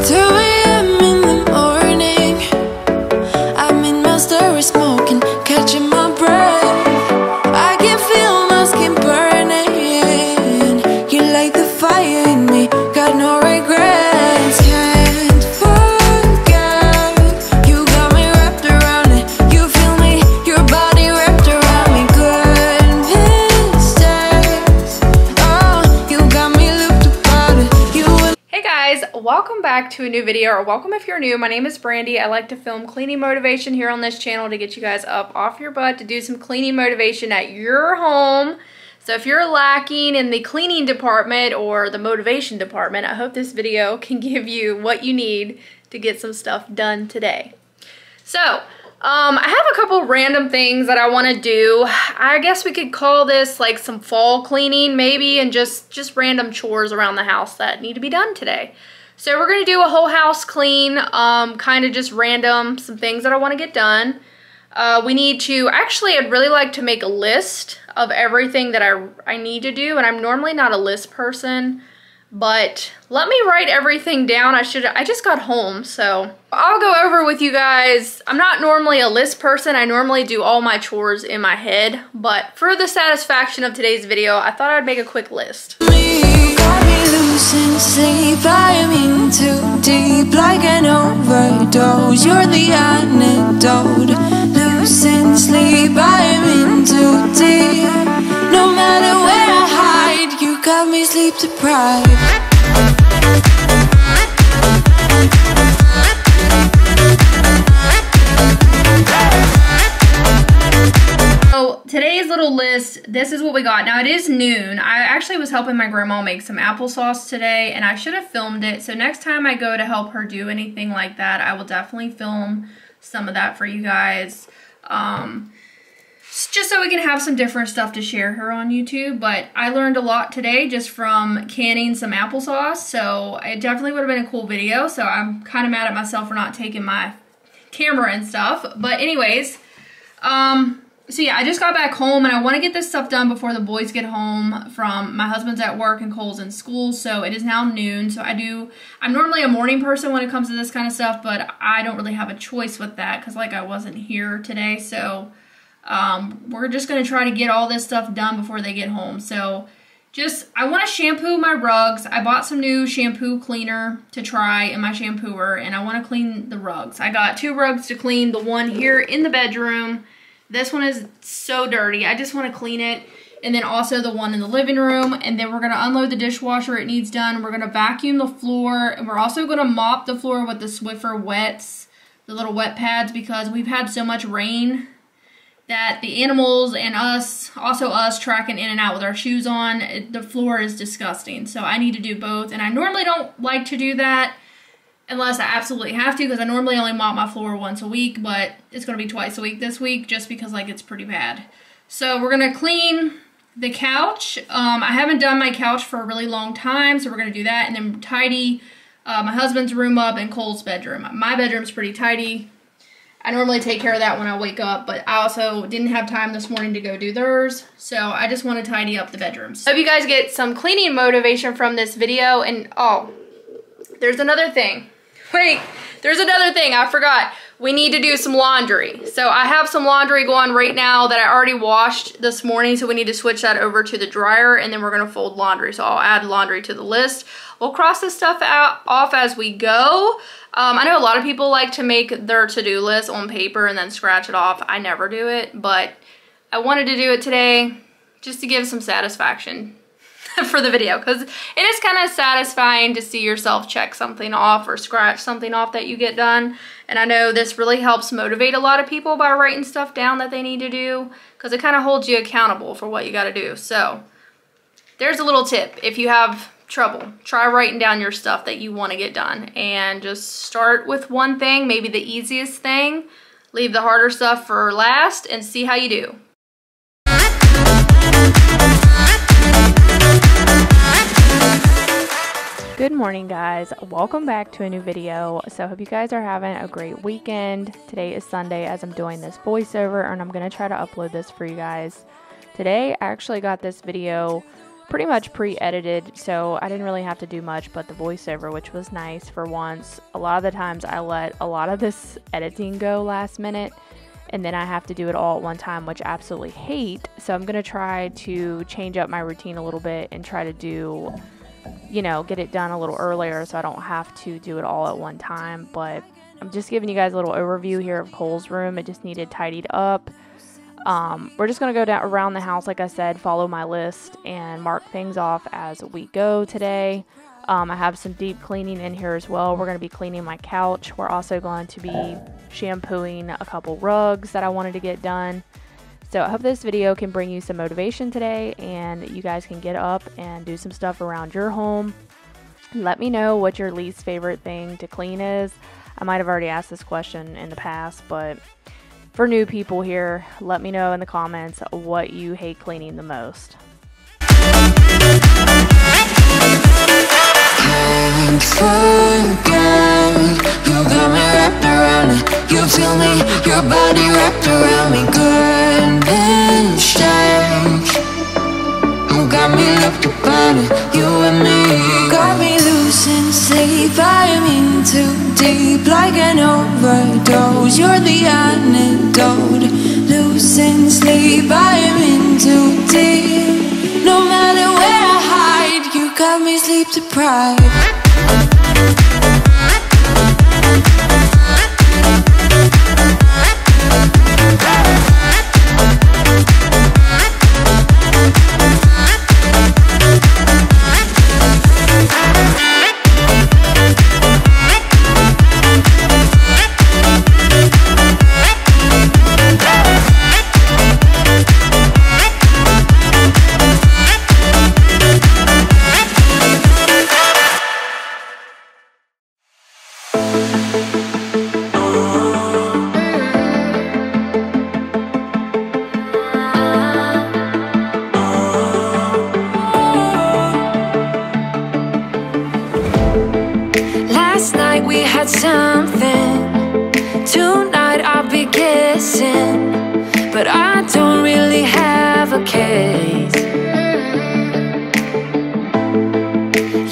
2 a.m. in the morning, I'm in my story smoking, catching my breath. I can feel my skin burning. You light the fire in me, got no regrets. Can't forget, you got me wrapped around it. You feel me, your body wrapped around me. Good mistakes, oh, you got me looped about it. Hey guys, welcome back to a new video, or welcome if you're new. My name is Brandy. I like to film cleaning motivation here on this channel to get you guys up off your butt to do some cleaning motivation at your home. So if you're lacking in the cleaning department or the motivation department, I hope this video can give you what you need to get some stuff done today. So, I have a couple random things that I want to do. I guess we could call this like some fall cleaning maybe, and just random chores around the house that need to be done today. So we're going to do a whole house clean, kind of just random, some things that I want to get done. We need to, actually I'd really like to make a list of everything that I need to do, and I'm normally not a list person, but let me write everything down. I just got home, so I'll go over with you guys. I'm not normally a list person. I normally do all my chores in my head, but for the satisfaction of today's video, I thought I'd make a quick list. Losing sleep, I'm in too deep, like an overdose. You're the antidote. Losing sleep, I'm in too deep. No matter where I hide, you got me sleep deprived. So today's little list, this is what we got. Now it is noon. I actually was helping my grandma make some applesauce today, and I should have filmed it. So next time I go to help her do anything like that, I will definitely film some of that for you guys. Just so we can have some different stuff to share here on YouTube. But I learned a lot today just from canning some applesauce, so it definitely would have been a cool video. So I'm kind of mad at myself for not taking my camera and stuff. But anyways, so yeah, I just got back home and I want to get this stuff done before the boys get home from, my husband's at work and Cole's in school. So it is now noon. So I'm normally a morning person when it comes to this kind of stuff, but I don't really have a choice with that because like I wasn't here today. So we're just going to try to get all this stuff done before they get home. So I want to shampoo my rugs. I bought some new shampoo cleaner to try in my shampooer, and I want to clean the rugs. I got 2 rugs to clean, the one here in the bedroom. This one is so dirty. I just want to clean it. And then also the one in the living room. And then we're going to unload the dishwasher. It needs done. We're going to vacuum the floor. And we're also going to mop the floor with the Swiffer wets, the little wet pads, because we've had so much rain that the animals and us tracking in and out with our shoes on, the floor is disgusting. So I need to do both. And I normally don't like to do that unless I absolutely have to, because I normally only mop my floor once a week, but it's going to be twice a week this week just because like it's pretty bad. So we're going to clean the couch. I haven't done my couch for a really long time, so we're going to do that, and then tidy my husband's room up and Cole's bedroom. My bedroom's pretty tidy. I normally take care of that when I wake up, but I also didn't have time this morning to go do theirs, so I just want to tidy up the bedrooms. Hope you guys get some cleaning motivation from this video. And oh, there's another thing. Wait, there's another thing I forgot. We need to do some laundry. So I have some laundry going right now that I already washed this morning, so we need to switch that over to the dryer, and then we're gonna fold laundry. So I'll add laundry to the list. We'll cross this stuff off as we go. I know a lot of people like to make their to-do list on paper and then scratch it off. I never do it, but I wanted to do it today just to give some satisfaction for the video, because it is kind of satisfying to see yourself check something off or scratch something off that you get done. And I know this really helps motivate a lot of people by writing stuff down that they need to do, because it kind of holds you accountable for what you got to do. So there's a little tip. If you have trouble, try writing down your stuff that you want to get done, and just start with one thing, maybe the easiest thing, leave the harder stuff for last, and see how you do. Good morning, guys. Welcome back to a new video. So I hope you guys are having a great weekend. Today is Sunday as I'm doing this voiceover, and I'm going to try to upload this for you guys. Today I actually got this video pretty much pre-edited, so I didn't really have to do much but the voiceover, which was nice for once. A lot of the times I let a lot of this editing go last minute, and then I have to do it all at one time, which I absolutely hate. So I'm gonna try to change up my routine a little bit and try to do, you know, get it done a little earlier so I don't have to do it all at one time. But I'm just giving you guys a little overview here of Cole's room. It just needed tidied up. We're just going to go down around the house, like I said, follow my list and mark things off as we go today. I have some deep cleaning in here as well. We're going to be cleaning my couch. We're also going to be shampooing a couple rugs that I wanted to get done. So I hope this video can bring you some motivation today and you guys can get up and do some stuff around your home. Let me know what your least favorite thing to clean is. I might have already asked this question in the past, but for new people here, let me know in the comments what you hate cleaning the most. You got me wrapped around it. You feel me, your body wrapped around me. Good and strange. You got me locked upon it. You and me got me losing sleep. I am in too deep, like an overdose. You're the antidote. Losing sleep, I am in too deep. No matter where I hide, you got me sleep deprived. We had something. Tonight I'll be guessing, but I don't really have a case.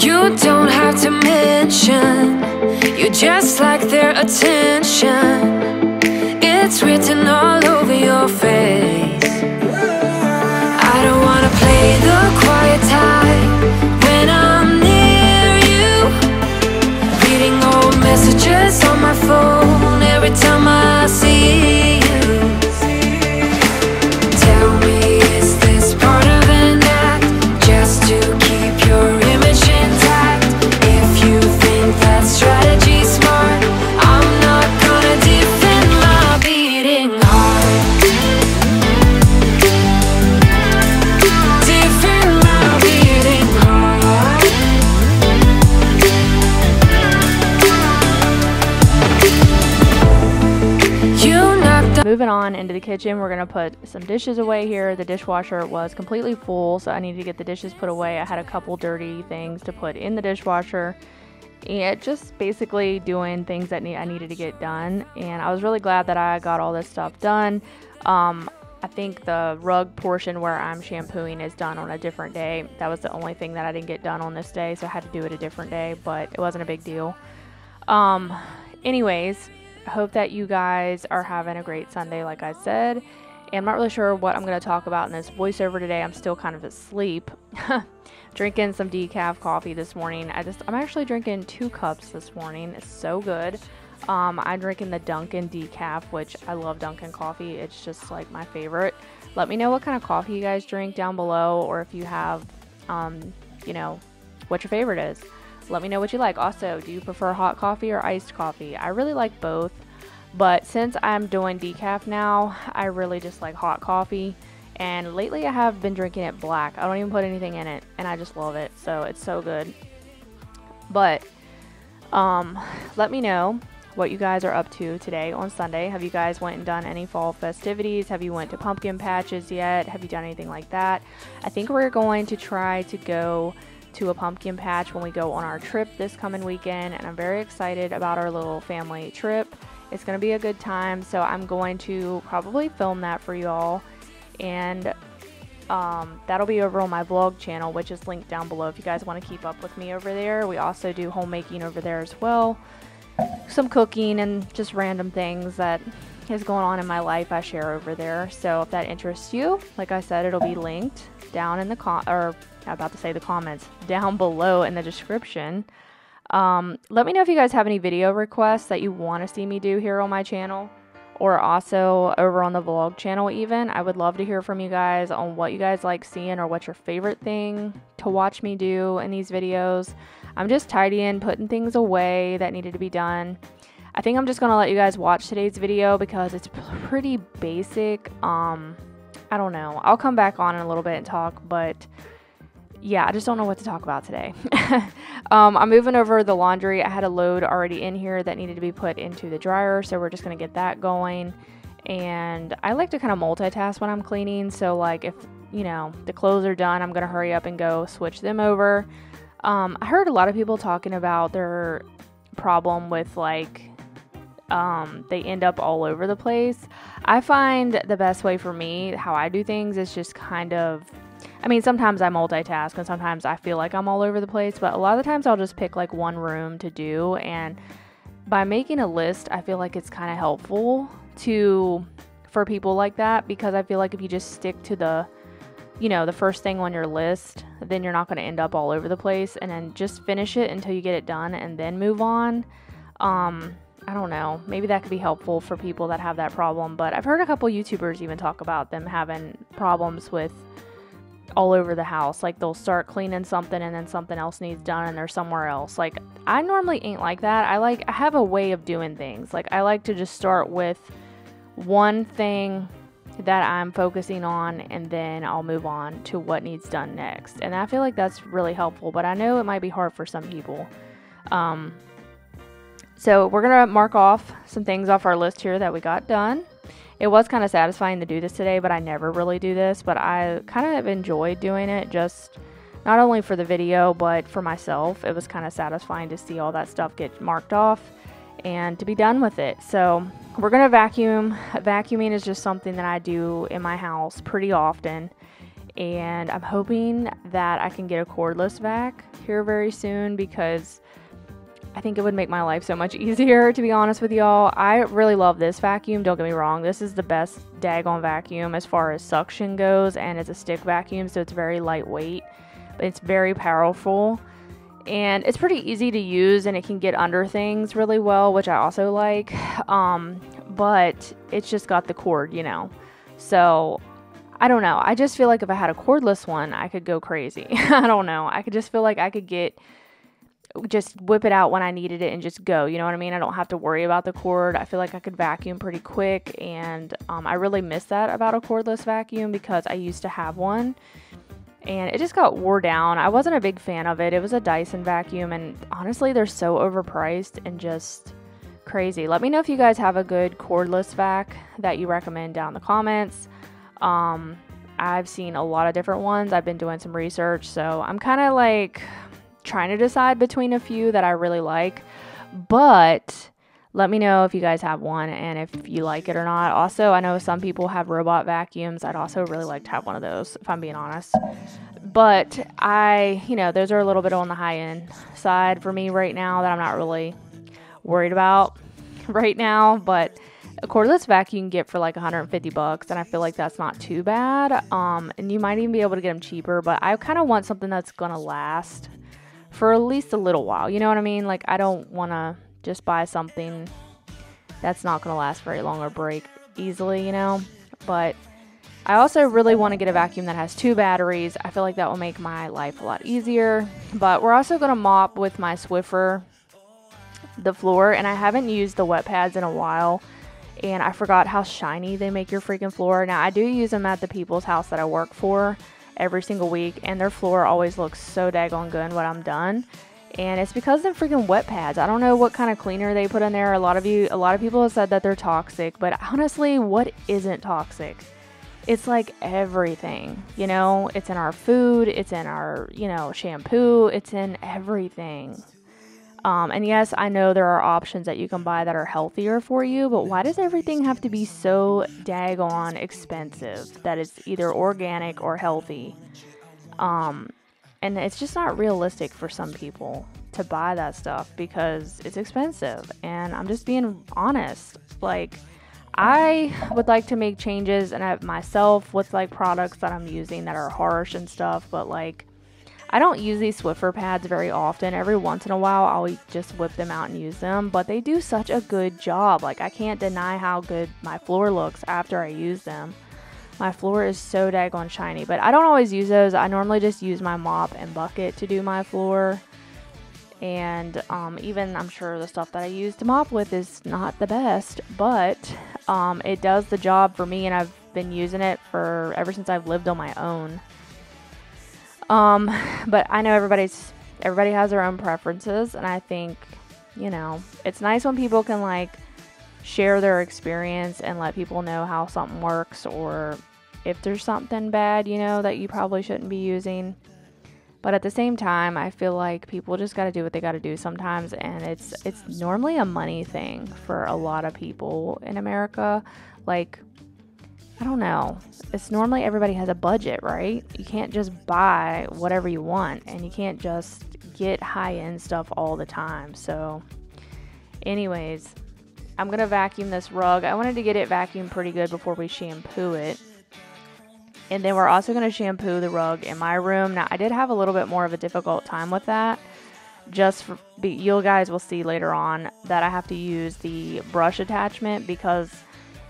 You don't have to mention, you just like their attention. It's written all over your face. I don't wanna play the quiet type when I'm near you. Reading old messages on my phone every time I see you. Tell me, is this part of an act, just to keep your image intact? If you think that strategy's smart, I'm not gonna defend my beating heart. Defend my beating heart. Moving on into the kitchen, we're going to put some dishes away here. The dishwasher was completely full, so I needed to get the dishes put away. I had a couple dirty things to put in the dishwasher, and just basically doing things that I needed to get done. And I was really glad that I got all this stuff done. I think the rug portion where I'm shampooing is done on a different day. That was the only thing that I didn't get done on this day, so I had to do it a different day, but it wasn't a big deal. Anyways, I hope that you guys are having a great Sunday, like I said. And I'm not really sure what I'm going to talk about in this voiceover today. I'm still kind of asleep. Drinking some decaf coffee this morning. I'm actually drinking 2 cups this morning. It's so good. I'm drinking the Dunkin' decaf, which I love Dunkin' coffee. It's just like my favorite. Let me know what kind of coffee you guys drink down below, or if you have, you know, what your favorite is. Let me know what you like. Also, do you prefer hot coffee or iced coffee? I really like both, but since I'm doing decaf now, I really just like hot coffee. And lately I have been drinking it black. I don't even put anything in it, and I just love it. So it's so good. But let me know what you guys are up to today on Sunday. Have you guys went and done any fall festivities? Have you went to pumpkin patches yet? Have you done anything like that? I think we're going to try to go to a pumpkin patch when we go on our trip this coming weekend, and I'm very excited about our little family trip. It's going to be a good time, so I'm going to probably film that for you all. And That'll be over on my vlog channel, which is linked down below if you guys want to keep up with me over there. We also do homemaking over there as well. Some cooking and just random things that is going on in my life I share over there. So if that interests you, like I said, it'll be linked down in the comments down below in the description. Let me know if you guys have any video requests that you want to see me do here on my channel, or also over on the vlog channel even. I would love to hear from you guys on what you guys like seeing, or what's your favorite thing to watch me do in these videos. I'm just tidying, putting things away that needed to be done. I think I'm just going to let you guys watch today's video because it's pretty basic. I don't know. I'll come back on in a little bit and talk, but yeah, I just don't know what to talk about today. I'm moving over the laundry. I had a load already in here that needed to be put into the dryer, so we're just going to get that going. And I like to kind of multitask when I'm cleaning, so like if, you know, the clothes are done, I'm going to hurry up and go switch them over. I heard a lot of people talking about their problem with like they end up all over the place. I find the best way for me, how I do things, is just kind of, I mean, sometimes I multitask and sometimes I feel like I'm all over the place, but a lot of the times I'll just pick like one room to do, and by making a list, I feel like it's kind of helpful for people like that, because I feel like if you just stick to the, you know, the first thing on your list, then you're not going to end up all over the place, and then just finish it until you get it done and then move on. I don't know, maybe that could be helpful for people that have that problem, but I've heard a couple YouTubers even talk about them having problems with all over the house. Like they'll start cleaning something and then something else needs done and they're somewhere else. Like I normally ain't like that. I have a way of doing things. Like I like to just start with one thing that I'm focusing on, and then I'll move on to what needs done next. And I feel like that's really helpful, but I know it might be hard for some people. So we're going to mark off some things off our list here that we got done. It was kind of satisfying to do this today, but I never really do this, but I kind of enjoyed doing it, just not only for the video, but for myself. It was kind of satisfying to see all that stuff get marked off and to be done with it. So we're going to vacuum. Vacuuming is just something that I do in my house pretty often, and I'm hoping that I can get a cordless vac here very soon, because I think it would make my life so much easier, to be honest with y'all. I really love this vacuum, don't get me wrong. This is the best daggone vacuum as far as suction goes, and it's a stick vacuum, so it's very lightweight, but it's very powerful, and it's pretty easy to use, and it can get under things really well, which I also like, but it's just got the cord, you know, so I don't know. I just feel like if I had a cordless one, I could go crazy. I don't know. I could just feel like I could just whip it out when I needed it and just go, you know what I mean? I don't have to worry about the cord. I feel like I could vacuum pretty quick, and I really miss that about a cordless vacuum, because I used to have one and it just got wore down. I wasn't a big fan of it. It was a Dyson vacuum, and honestly, they're so overpriced and just crazy. Let me know if you guys have a good cordless vac that you recommend down in the comments. I've seen a lot of different ones. I've been doing some research, so I'm kind of like trying to decide between a few that I really like, but let me know if you guys have one and if you like it or not. Also, I know some people have robot vacuums. I'd also really like to have one of those, if I'm being honest, but those are a little bit on the high end side for me right now that I'm not really worried about right now. But a cordless vac you can get for like $150, and I feel like that's not too bad, and you might even be able to get them cheaper, but I kind of want something that's gonna last for at least a little while, you know what I mean? Like, I don't want to just buy something that's not going to last very long or break easily, you know? But I also really want to get a vacuum that has 2 batteries. I feel like that will make my life a lot easier. But we're also going to mop with my Swiffer the floor, and I haven't used the wet pads in a while, and I forgot how shiny they make your freaking floor. Now, I do use them at the people's house that I work for every single week, and their floor always looks so daggone good when I'm done, and it's because of the freaking wet pads. I don't know what kind of cleaner they put in there. A lot of people have said that they're toxic, but honestly, what isn't toxic? It's like everything, you know? It's in our food, it's in our, shampoo, it's in everything. And yes, I know there are options that you can buy that are healthier for you, but why does everything have to be so daggone expensive that it's either organic or healthy? And it's just not realistic for some people to buy that stuff because it's expensive. And I'm just being honest. Like, I would like to make changes and myself with like products that I'm using that are harsh and stuff, but like, I don't use these Swiffer pads very often. Every once in a while, I'll just whip them out and use them. But they do such a good job. Like, I can't deny how good my floor looks after I use them. My floor is so daggone shiny. But I don't always use those. I normally just use my mop and bucket to do my floor. And even, I'm sure the stuff that I use to mop with is not the best. But it does the job for me. And I've been using it for ever since I've lived on my own. But I know everybody has their own preferences, and I think, you know, it's nice when people can like share their experience and let people know how something works, or if there's something bad, you know, that you probably shouldn't be using. But at the same time, I feel like people just got to do what they got to do sometimes, and it's normally a money thing for a lot of people in America. Like, I don't know. It's normally everybody has a budget, right? You can't just buy whatever you want, and you can't just get high-end stuff all the time. So anyways, I'm going to vacuum this rug. I wanted to get it vacuumed pretty good before we shampoo it. And then we're also going to shampoo the rug in my room. Now, I did have a little bit more of a difficult time with that. You guys will see later on that I have to use the brush attachment because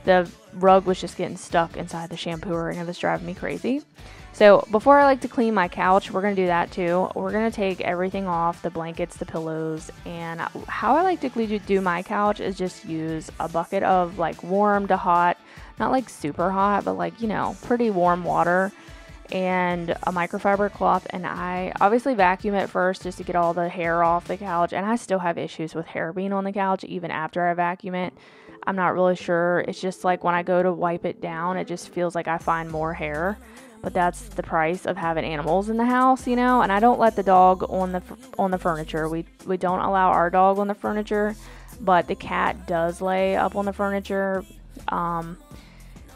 the rug was just getting stuck inside the shampooer and it was driving me crazy. So before I like to clean my couch, we're going to do that too. We're going to take everything off, the blankets, the pillows, and how I like to do my couch is just use a bucket of like warm to hot, not like super hot, but like, you know, pretty warm water and a microfiber cloth. And I obviously vacuum it first just to get all the hair off the couch. And I still have issues with hair being on the couch even after I vacuum it. I'm not really sure. It's just like when I go to wipe it down, it just feels like I find more hair. But that's the price of having animals in the house, you know. And I don't let the dog on the furniture. We don't allow our dog on the furniture, but the cat does lay up on the furniture.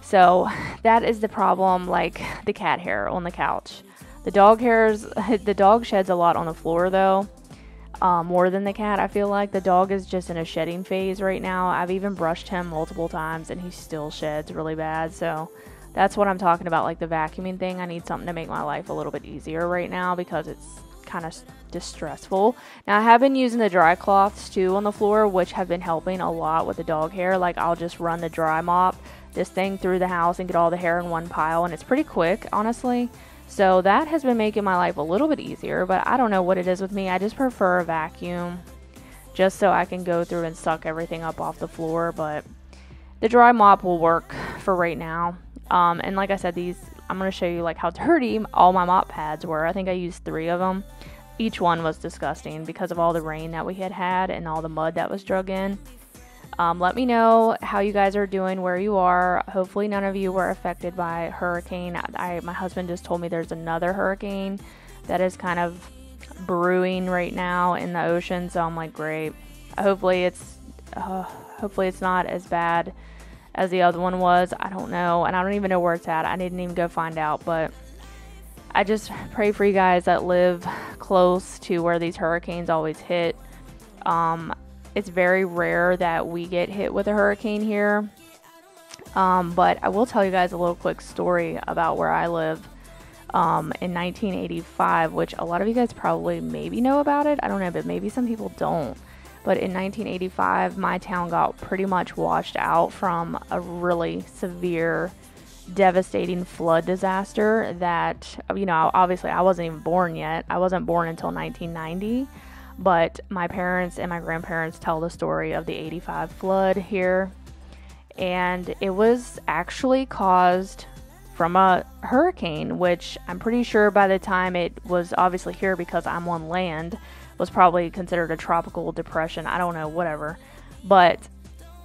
So that is the problem, like the cat hair on the couch. The dog sheds a lot on the floor though. More than the cat, I feel like. The dog is just in a shedding phase right now. I've even brushed him multiple times and he still sheds really bad. So that's what I'm talking about, like the vacuuming thing. I need something to make my life a little bit easier right now because it's kind of distressful. Now, I have been using the dry cloths too on the floor, which have been helping a lot with the dog hair. Like, I'll just run the dry mop, this thing through the house and get all the hair in one pile, and it's pretty quick, honestly. So that has been making my life a little bit easier, but I don't know what it is with me. I just prefer a vacuum just so I can go through and suck everything up off the floor, but the dry mop will work for right now. And like I said, I'm going to show you like how dirty all my mop pads were. I think I used 3 of them. Each one was disgusting because of all the rain that we had and all the mud that was drug in. Let me know how you guys are doing where you are. Hopefully none of you were affected by hurricane. My husband just told me there's another hurricane that is kind of brewing right now in the ocean. So I'm like, great. Hopefully it's not as bad as the other one was. I don't know. And I don't even know where it's at. I didn't even go find out. But I just pray for you guys that live close to where these hurricanes always hit. It's very rare that we get hit with a hurricane here. But I will tell you guys a little quick story about where I live. In 1985, which a lot of you guys probably maybe know about it. I don't know, but maybe some people don't. But in 1985, my town got pretty much washed out from a really severe, devastating flood disaster that, you know, obviously I wasn't even born yet. I wasn't born until 1990. But my parents and my grandparents tell the story of the 85 flood here. And it was actually caused from a hurricane, which I'm pretty sure by the time it was obviously here, because I'm on land, was probably considered a tropical depression. I don't know, whatever. But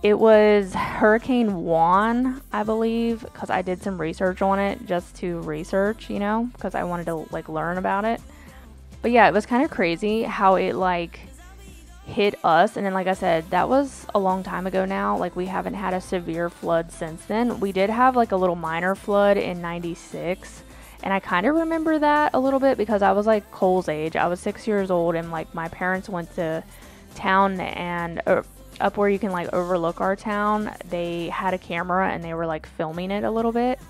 it was Hurricane Juan, I believe, because I did some research on it just to research, you know, because I wanted to like learn about it. But yeah, it was kind of crazy how it like hit us. And then, like I said, that was a long time ago now. Like, we haven't had a severe flood since then. We did have like a little minor flood in 96, and I kind of remember that a little bit because I was like Cole's age. I was 6 years old, and like my parents went to town, and up where you can like overlook our town, they had a camera and they were like filming it a little bit.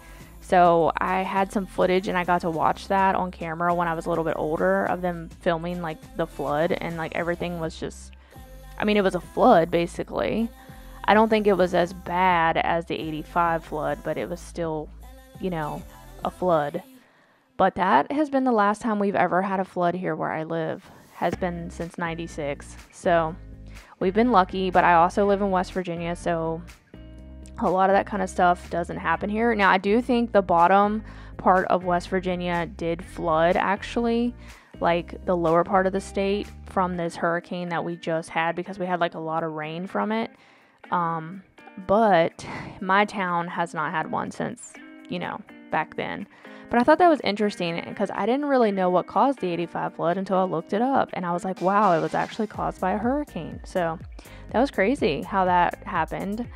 So I had some footage and I got to watch that on camera when I was a little bit older of them filming like the flood, and like everything was just, I mean, it was a flood basically. I don't think it was as bad as the 85 flood, but it was still, you know, a flood. But that has been the last time we've ever had a flood here where I live. Has been since 96. So we've been lucky, but I also live in West Virginia, so a lot of that kind of stuff doesn't happen here. Now, I do think the bottom part of West Virginia did flood, actually, like the lower part of the state from this hurricane that we just had, because we had like a lot of rain from it. But my town has not had one since, you know, back then. But I thought that was interesting because I didn't really know what caused the 85 flood until I looked it up, and I was like, wow, it was actually caused by a hurricane. So that was crazy how that happened.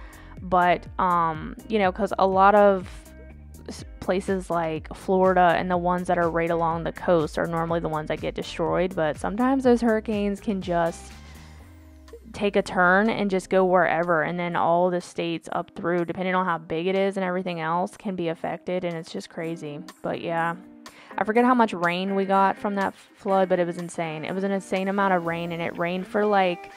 But, you know, because a lot of places like Florida and the ones that are right along the coast are normally the ones that get destroyed. But sometimes those hurricanes can just take a turn and just go wherever. And then all the states up through, depending on how big it is and everything else, can be affected. And it's just crazy. But yeah, I forget how much rain we got from that flood, but it was insane. It was an insane amount of rain, and it rained for like,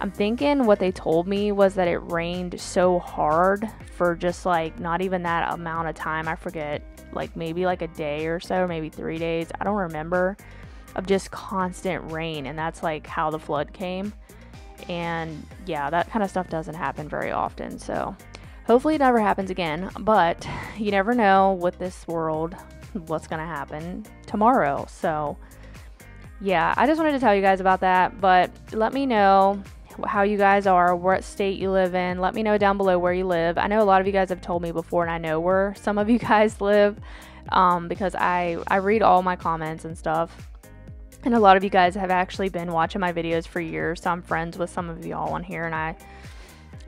I'm thinking what they told me was that it rained so hard for just like not even that amount of time. I forget, like maybe like a day or so, maybe 3 days. I don't remember, of just constant rain. And that's like how the flood came. And yeah, that kind of stuff doesn't happen very often. So hopefully it never happens again. But you never know with this world what's going to happen tomorrow. So yeah, I just wanted to tell you guys about that. But let me know how you guys are, what state you live in. Let me know down below where you live. I know a lot of you guys have told me before, and I know where some of you guys live, because I read all my comments and stuff, and a lot of you guys have actually been watching my videos for years, so I'm friends with some of y'all on here, and I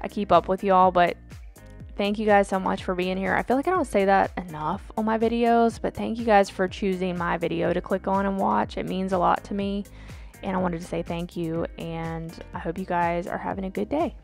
keep up with y'all. But thank you guys so much for being here. I feel like I don't say that enough on my videos, but thank you guys for choosing my video to click on and watch. It means a lot to me. And I wanted to say thank you, and I hope you guys are having a good day.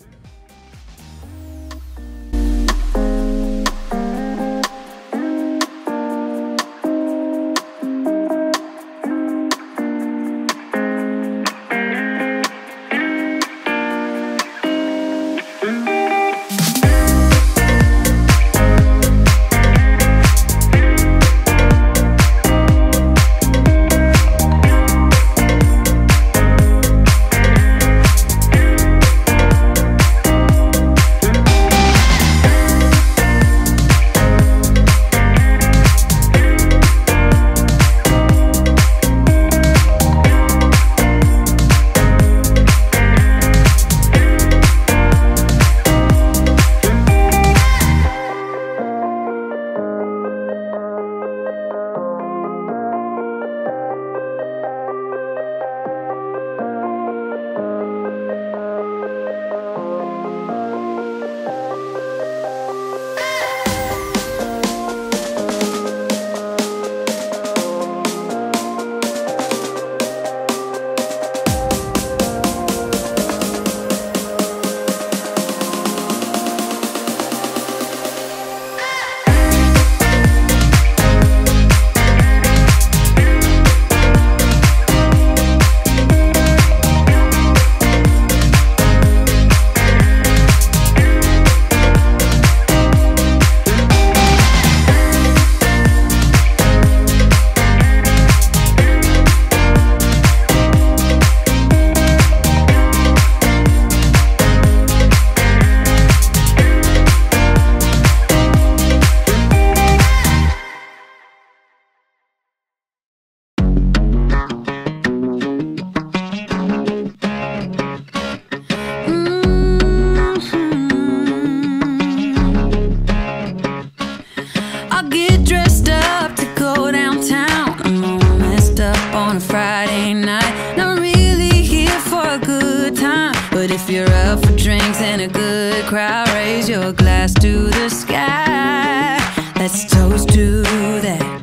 But if you're up for drinks and a good crowd, raise your glass to the sky. Let's toast to that.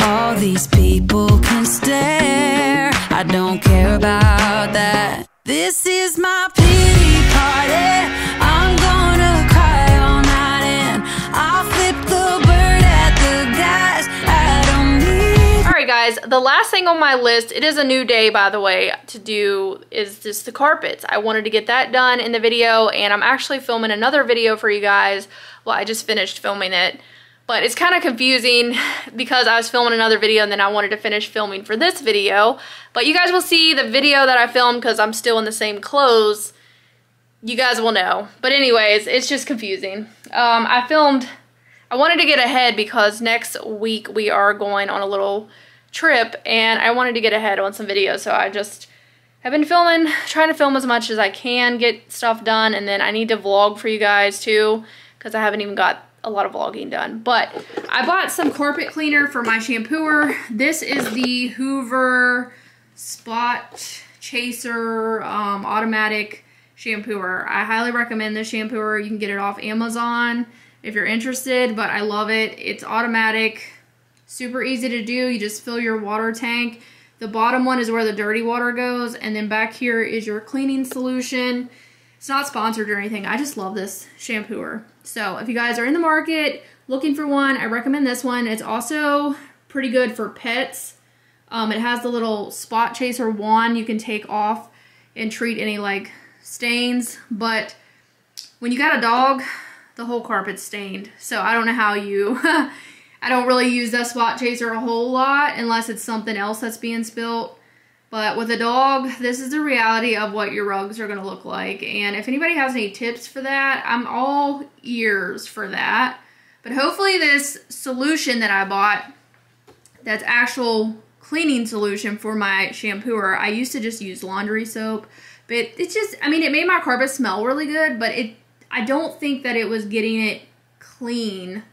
All these people can stare. I don't care about that. This is my pity party. I'm gonna cry all night and I'll flip the bird at the guys I don't need. Alright guys, the last thing on my list, it is a new day by the way, to do is just the carpets. I wanted to get that done in the video, and I'm actually filming another video for you guys. Well, I just finished filming it. But it's kind of confusing because I was filming another video and then I wanted to finish filming for this video. But you guys will see the video that I filmed because I'm still in the same clothes. You guys will know. But anyways, it's just confusing. I wanted to get ahead because next week we are going on a little trip and I wanted to get ahead on some videos. So I just have been filming, trying to film as much as I can, get stuff done. And then I need to vlog for you guys too because I haven't even got a lot of vlogging done. But I bought some carpet cleaner for my shampooer. This is the Hoover Spot Chaser automatic shampooer. I highly recommend this shampooer. You can get it off Amazon if you're interested, but I love it. It's automatic, super easy to do. You just fill your water tank. The bottom one is where the dirty water goes, and then back here is your cleaning solution. It's not sponsored or anything. I just love this shampooer. So if you guys are in the market looking for one, I recommend this one. It's also pretty good for pets. It has the little spot chaser wand you can take off and treat any like stains. But when you got a dog, the whole carpet's stained. So I don't know how you... I don't really use that spot chaser a whole lot unless it's something else that's being spilt. But with a dog, this is the reality of what your rugs are going to look like. And if anybody has any tips for that, I'm all ears for that. But hopefully this solution that I bought, that's actual cleaning solution for my shampooer. I used to just use laundry soap. But it's just, I mean, it made my carpet smell really good. But I don't think that it was getting it clean.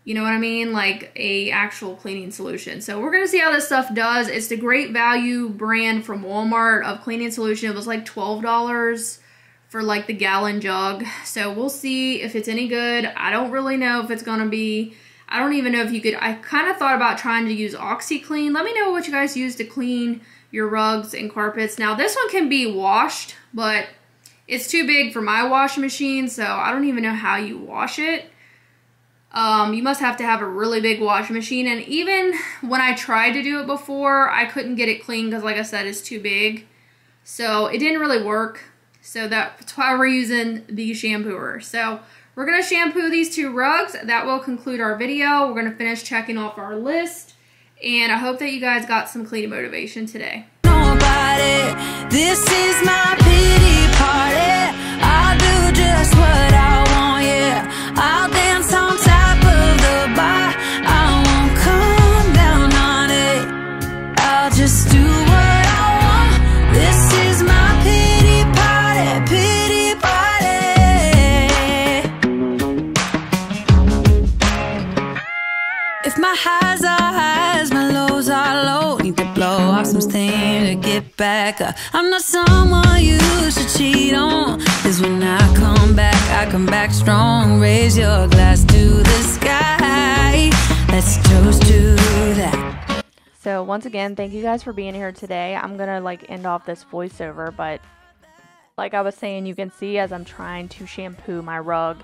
You know what I mean? Like a actual cleaning solution. So we're going to see how this stuff does. It's the Great Value brand from Walmart of cleaning solution. It was like $12 for like the gallon jug. So we'll see if it's any good. I don't really know if it's going to be. I don't even know if you could. I kind of thought about trying to use OxiClean. Let me know what you guys use to clean your rugs and carpets. Now this one can be washed, but it's too big for my washing machine. So I don't even know how you wash it. You must have to have a really big washing machine, and even when I tried to do it before, I couldn't get it clean because, like I said, it's too big. So it didn't really work. So that's why we're using the shampooer. So we're going to shampoo these two rugs. That will conclude our video. We're going to finish checking off our list, and I hope that you guys got some cleaning motivation today. Nobody, this is my pity party. I'll do just what I want, yeah. I'll dance on top of the bar. I won't come down on it. I'll just do what I want. This is my pity party, pity party. If my highs are highs, my lows are low. Need to blow off some steam to get back up. I'm not someone you should cheat on. 'Cause when I come back strong. Raise your glass to the sky. Let's toast to that. So once again, thank you guys for being here today. I'm gonna like end off this voiceover, but like I was saying, you can see as I'm trying to shampoo my rug,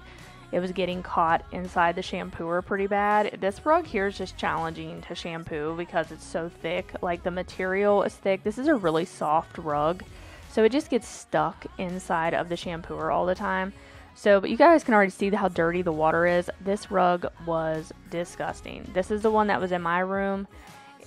it was getting caught inside the shampooer pretty bad. This rug here is just challenging to shampoo because it's so thick. Like the material is thick. This is a really soft rug, so it just gets stuck inside of the shampooer all the time. So, but you guys can already see how dirty the water is. This rug was disgusting. This is the one that was in my room,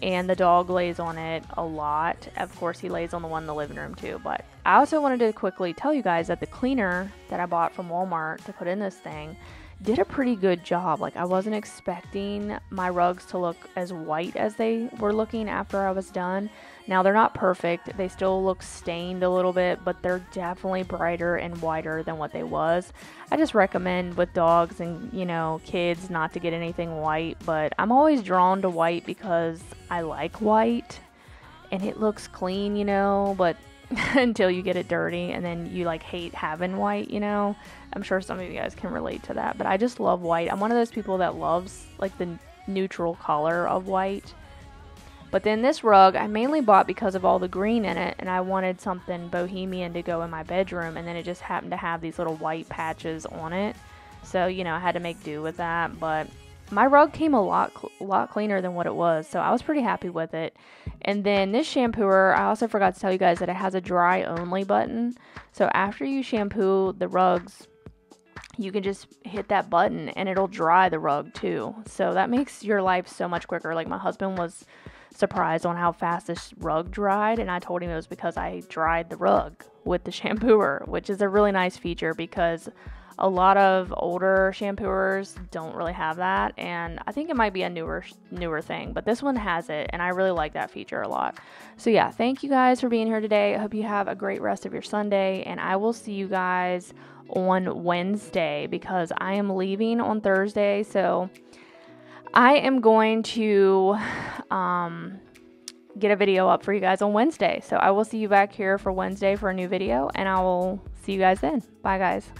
and the dog lays on it a lot. Of course, he lays on the one in the living room too. But I also wanted to quickly tell you guys that the cleaner that I bought from Walmart to put in this thing did a pretty good job. Like, I wasn't expecting my rugs to look as white as they were looking after I was done. Now, they're not perfect. They still look stained a little bit, but they're definitely brighter and whiter than what they was. I just recommend with dogs and, you know, kids not to get anything white, but I'm always drawn to white because I like white and it looks clean, you know, but until you get it dirty, and then you like hate having white, you know. I'm sure some of you guys can relate to that, but I just love white. I'm one of those people that loves like the neutral color of white. But then this rug I mainly bought because of all the green in it, and I wanted something bohemian to go in my bedroom, and then it just happened to have these little white patches on it. So, you know, I had to make do with that, but my rug came a lot cleaner than what it was, so I was pretty happy with it. And then this shampooer, I also forgot to tell you guys that it has a dry only button. So after you shampoo the rugs, you can just hit that button and it'll dry the rug too. So that makes your life so much quicker. Like, my husband was surprised on how fast this rug dried, and I told him it was because I dried the rug with the shampooer, which is a really nice feature because a lot of older shampooers don't really have that, and I think it might be a newer thing, but this one has it, and I really like that feature a lot. So yeah, thank you guys for being here today. I hope you have a great rest of your Sunday, and I will see you guys on Wednesday because I am leaving on Thursday. So I am going to get a video up for you guys on Wednesday. So I will see you back here for Wednesday for a new video, and I will see you guys then. Bye, guys.